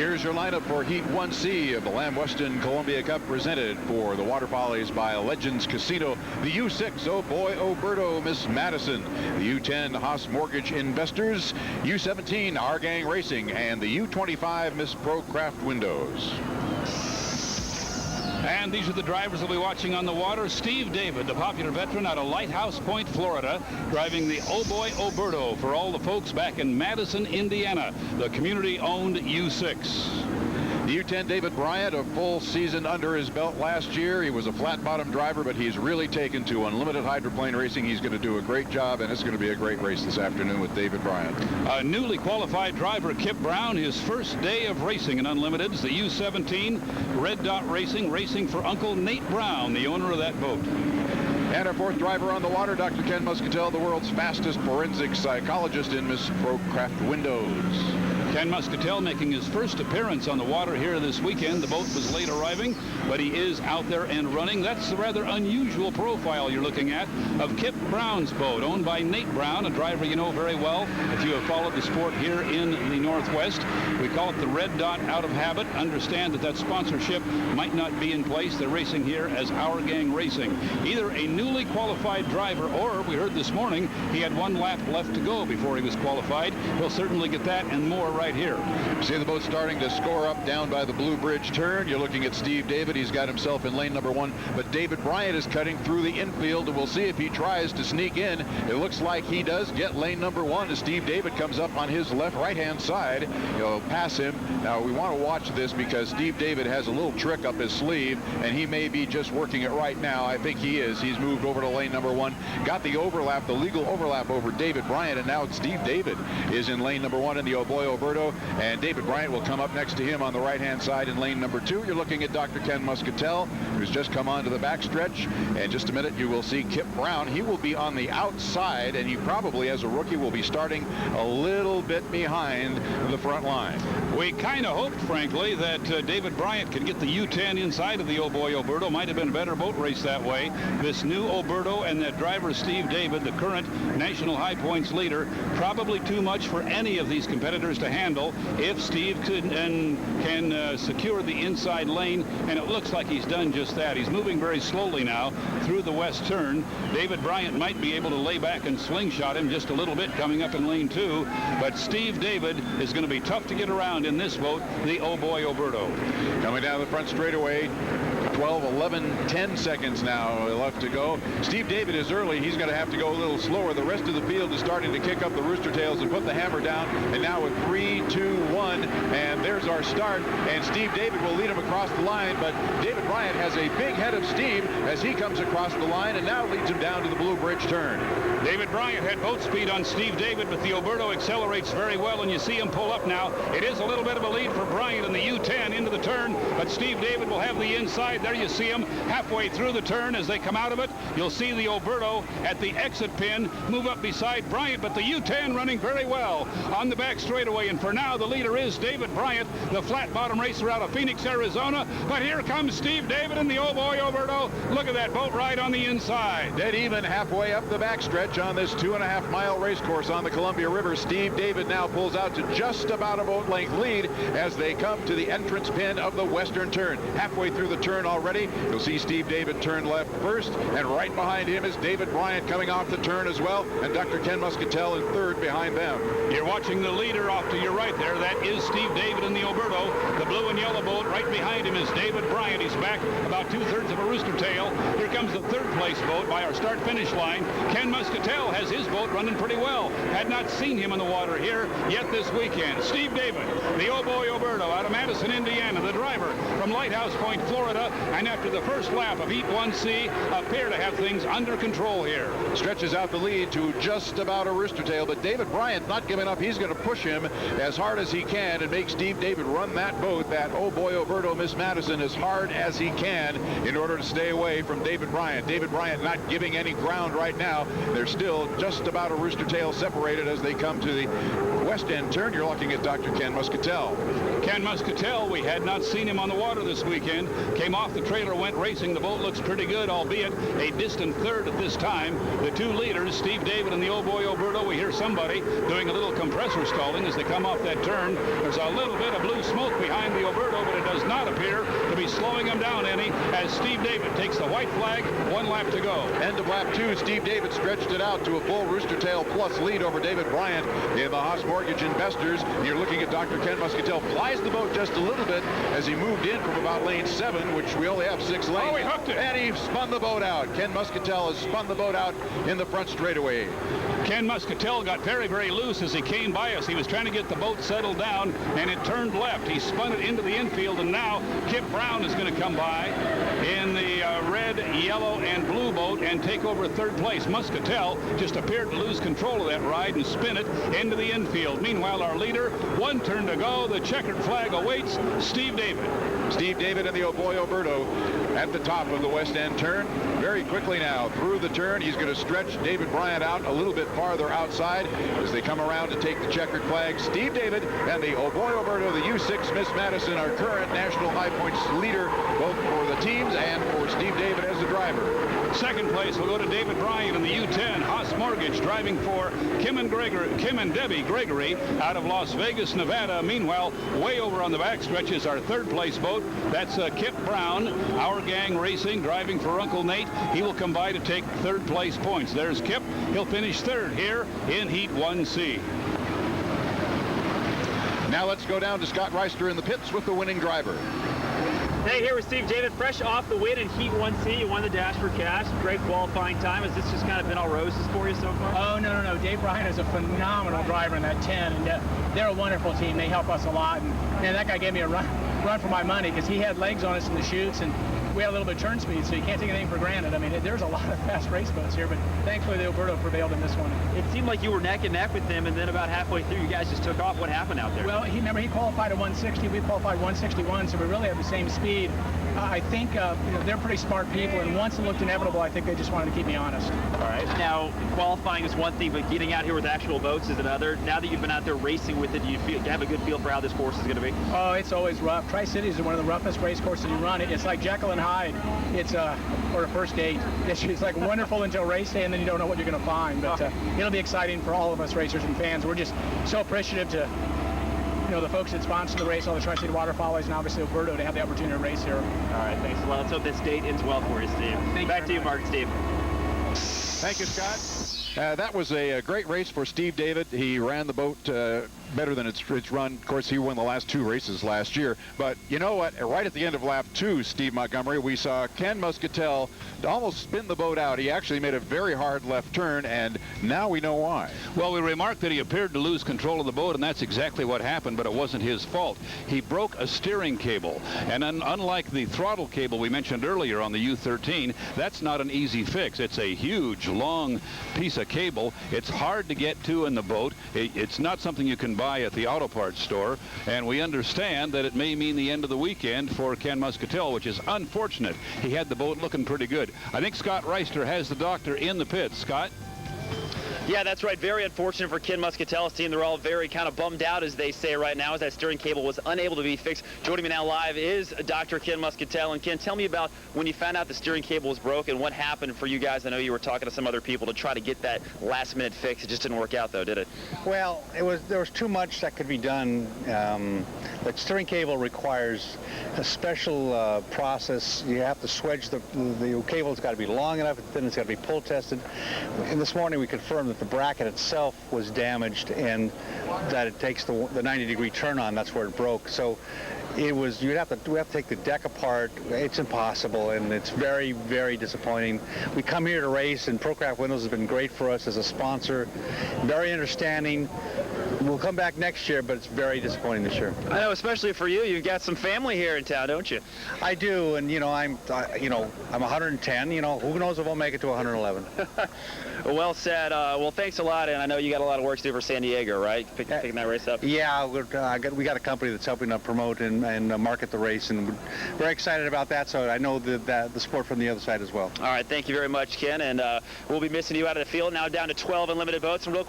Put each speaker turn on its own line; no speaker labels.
Here's your lineup for Heat 1C of the Lamb Weston Columbia Cup, presented for the Water Follies by Legends Casino. The U6, Oh Boy Oberto, Miss Madison. The U10, Haas Mortgage Investors. U17, Our Gang Racing. And the U25, Miss Procraft Windows.
And these are the drivers we'll be watching on the water. Steve David, the popular veteran out of Lighthouse Point, Florida, driving the Oh Boy Oberto for all the folks back in Madison, Indiana, the community-owned U6.
The U10, David Bryant, a full season under his belt last year. He was a flat-bottom driver, but he's really taken to unlimited hydroplane racing. He's going to do a great job, and it's going to be a great race this afternoon with David Bryant.
A newly qualified driver, Kip Brown, his first day of racing in Unlimiteds, the U17, Red Dot Racing, racing for Uncle Nate Brown, the owner of that boat.
And our fourth driver on the water, Dr. Ken Muscatel, the world's fastest forensic psychologist in Miss Procraft Windows.
Ken Muscatel making his first appearance on the water here this weekend. The boat was late arriving, but he is out there and running. That's the rather unusual profile you're looking at of Kip Brown's boat, owned by Nate Brown, a driver you know very well if you have followed the sport here in the Northwest. We call it the Red Dot out of habit. Understand that sponsorship might not be in place. They're racing here as Our Gang Racing. Either a newly qualified driver, or we heard this morning he had one lap left to go before he was qualified. We'll certainly get that and more right here.
See the boat starting to score up down by the Blue Bridge turn. You're looking at Steve David. He's got himself in lane number 1, but David Bryant is cutting through the infield, and we'll see if he tries to sneak in. It looks like he does get lane number 1 as Steve David comes up on his right-hand side. He'll pass him. Now, we want to watch this because Steve David has a little trick up his sleeve, and he may be just working it right now. I think he is. He's moved over to lane number 1, got the overlap, the legal overlap over David Bryant, and now Steve David is in lane number 1 in the Oh Boy Oberto. And David Bryant will come up next to him on the right-hand side in lane number 2. You're looking at Dr. Ken Muscatel, who's just come onto the backstretch. In just a minute, you will see Kip Brown. He will be on the outside, and he probably, as a rookie, will be starting a little bit behind the front line.
We kind of hoped, frankly, that David Bryant could get the U10 inside of the Oh Boy Oberto. Might have been a better boat race that way. This new Oberto and that driver, Steve David, the current national high points leader, probably too much for any of these competitors to handle. If Steve can secure the inside lane, and it looks like he's done just that. He's moving very slowly now through the west turn. David Bryant might be able to lay back and slingshot him just a little bit coming up in lane 2, but Steve David is going to be tough to get around in this boat, the Oh Boy Oberto.
Coming down the front straightaway, 12, 11, 10 seconds now left to go. Steve David is early. He's going to have to go a little slower. The rest of the field is starting to kick up the rooster tails and put the hammer down. And now with 3, 2, 1, and there's our start. And Steve David will lead him across the line, but David Bryant has a big head of steam as he comes across the line and now leads him down to the Blue Bridge turn.
David Bryant had boat speed on Steve David, but the Oberto accelerates very well, and you see him pull up now. It is a little bit of a lead for Bryant in the U10 into the turn, but Steve David will have the inside. There you see him halfway through the turn as they come out of it. You'll see the Oberto at the exit pin move up beside Bryant, but the U10 running very well on the back straightaway, and for now the leader is David Bryant, the flat bottom racer out of Phoenix, Arizona. But here comes Steve David in the Oh Boy Oberto. Look at that boat ride on the inside.
Dead even halfway up the backstretch on this 2.5-mile race course on the Columbia River. Steve David now pulls out to just about a boat length lead as they come to the entrance pin of the western turn. Halfway through the turn already, you'll see Steve David turn left first, and right behind him is David Bryant coming off the turn as well, and Dr. Ken Muscatel in third behind them.
You're watching the leader off to your right there. That is Steve David in the Oberto. The blue and yellow boat right behind him is David Bryant. He's back about 2/3 of a rooster tail. Here comes the third place boat by our start-finish line. Ken Muscatel has his boat running pretty well. Had not seen him in the water here yet this weekend. Steve David, the Oh Boy Oberto out of Madison, Indiana, the driver from Lighthouse Point, Florida, and after the first lap of Heat 1C, appear to have things under control here.
Stretches out the lead to just about a rooster tail, but David Bryant not giving up. He's going to push him as hard as he can and make Steve David run that boat, that Oh Boy Oberto Miss Madison, as hard as he can in order to stay away from David Bryant. David Bryant not giving any ground right now. They're still just about a rooster tail separated as they come to the west end turn, you're looking at Dr. Ken Muscatel.
Ken Muscatel, we had not seen him on the water this weekend. Came off the trailer, went racing. The boat looks pretty good, albeit a distant third at this time. The two leaders, Steve David and the Oh Boy Oberto, we hear somebody doing a little compressor stalling as they come off that turn. There's a little bit of blue smoke behind the Oberto, but it does not appear to be slowing him down any as Steve David takes the white flag, 1 lap to go.
End of lap 2, Steve David stretched it out to a full Rooster Tail Plus lead over David Bryant in the Haas Mortgage Investors. You're looking at Dr. Ken Muscatel flies the boat just a little bit as he moved in from about lane 7, which we only have 6 lanes.
Oh, he hooked it.
And he spun the boat out. Ken Muscatel has spun the boat out in the front straightaway.
Ken Muscatel got very, very loose as he came by us. He was trying to get the boat settled down, and it turned left. He spun it into the infield, and now Kip Brown is going to come by in the red, yellow, and blue boat and take over third place. Muscatel just appeared to lose control of that ride and spin it into the infield. Meanwhile, our leader, 1 turn to go. The checkered flag awaits Steve David.
Steve David and the Oh Boy Oberto at the top of the west end turn. Very quickly now through the turn. He's going to stretch David Bryant out a little bit farther outside as they come around to take the checkered flag. Steve David and the Oh Boy Oberto, the U6 Miss Madison, our current national high points leader, both for the teams and for Steve David as the driver.
Second place will go to David Bryant in the U10 Haas Mortgage, driving for Kim and Debbie Gregory out of Las Vegas, Nevada. Meanwhile, way over on the backstretch is our third place boat. That's Kip Brown, Our Gang Racing, driving for Uncle Nate. He will come by to take third place points. There's Kip. He'll finish third here in Heat 1C.
Now let's go down to Scott Reister in the pits with the winning driver.
Hey, here with Steve David, fresh off the win in Heat 1C. You won the Dash for Cash. Great qualifying time. Has this just kind of been all roses for you so far?
Oh, no. Dave Bryant is a phenomenal driver in that 10, and they're a wonderful team. They help us a lot, and man, that guy gave me a run for my money because he had legs on us in the chutes, and we had a little bit of turn speed, so you can't take anything for granted. I mean, there's a lot of fast race boats here, but thankfully the Oberto prevailed in this one.
It seemed like you were neck and neck with them, and then about halfway through, you guys just took off. What happened out there?
Well, he qualified at 160. We qualified 161, so we really have the same speed. I think they're pretty smart people, and once it looked inevitable, I think they just wanted to keep me honest.
All right. Now, qualifying is one thing, but getting out here with actual boats is another. Now that you've been out there racing with it, do you have a good feel for how this course is going to be?
Oh, it's always rough. Tri-Cities is one of the roughest race courses you run. It's like Jekyll and Hyde. It's or a first date. It's like wonderful until race day, and then you don't know what you're going to find. But it'll be exciting for all of us racers and fans. We're just so appreciative to the folks that sponsor the race, all the Tri-City Waterfollowers, and obviously Oberto to have the opportunity to race here.
All right, thanks a lot. Let's hope this date ends well for you, Steve. Back to you, Mark and Steve.
Thank you, Scott. That was a great race for Steve David. He ran the boat better than it's run. Of course, he won the last 2 races last year. But you know what? Right at the end of lap 2, Steve Montgomery, we saw Ken Muscatel almost spin the boat out. He actually made a very hard left turn, and now we know why.
Well, we remarked that he appeared to lose control of the boat, and that's exactly what happened, but it wasn't his fault. He broke a steering cable, and unlike the throttle cable we mentioned earlier on the U13, that's not an easy fix. It's a huge, long piece of cable. It's hard to get to in the boat. It's not something you can buy at the auto parts store, and we understand that it may mean the end of the weekend for Ken Muscatel, which is unfortunate. He had the boat looking pretty good. I think Scott Reister has the doctor in the pits. Scott?
Yeah, that's right. Very unfortunate for Ken Muscatel's team. They're all very kind of bummed out, as they say right now, as that steering cable was unable to be fixed. Joining me now live is Dr. Ken Muscatel. And Ken, tell me about when you found out the steering cable was broken. What happened for you guys? I know you were talking to some other people to try to get that last-minute fix. It just didn't work out, though, did it?
Well, there was too much that could be done. The steering cable requires a special process. You have to swedge the cable's got to be long enough, then it's got to be pull tested. And this morning we confirmed that the bracket itself was damaged and that it takes the 90-degree turn on. That's where it broke. So we have to take the deck apart. It's impossible, and it's very, very disappointing. We come here to race, and Procraft Windows has been great for us as a sponsor. Very understanding. We'll come back next year, but it's very disappointing this year.
I know, especially for you. You've got some family here in town, don't you?
I do, and I'm 110. Who knows if I'll make it to 111.
Well said. Well, thanks a lot, and I know you got a lot of work to do for San Diego, right? Picking that race up.
Yeah, we got a company that's helping to promote and market the race, and we're very excited about that. So I know the support from the other side as well.
All right, thank you very much, Ken, and we'll be missing you out of the field. Now down to 12 unlimited boats, and real quick.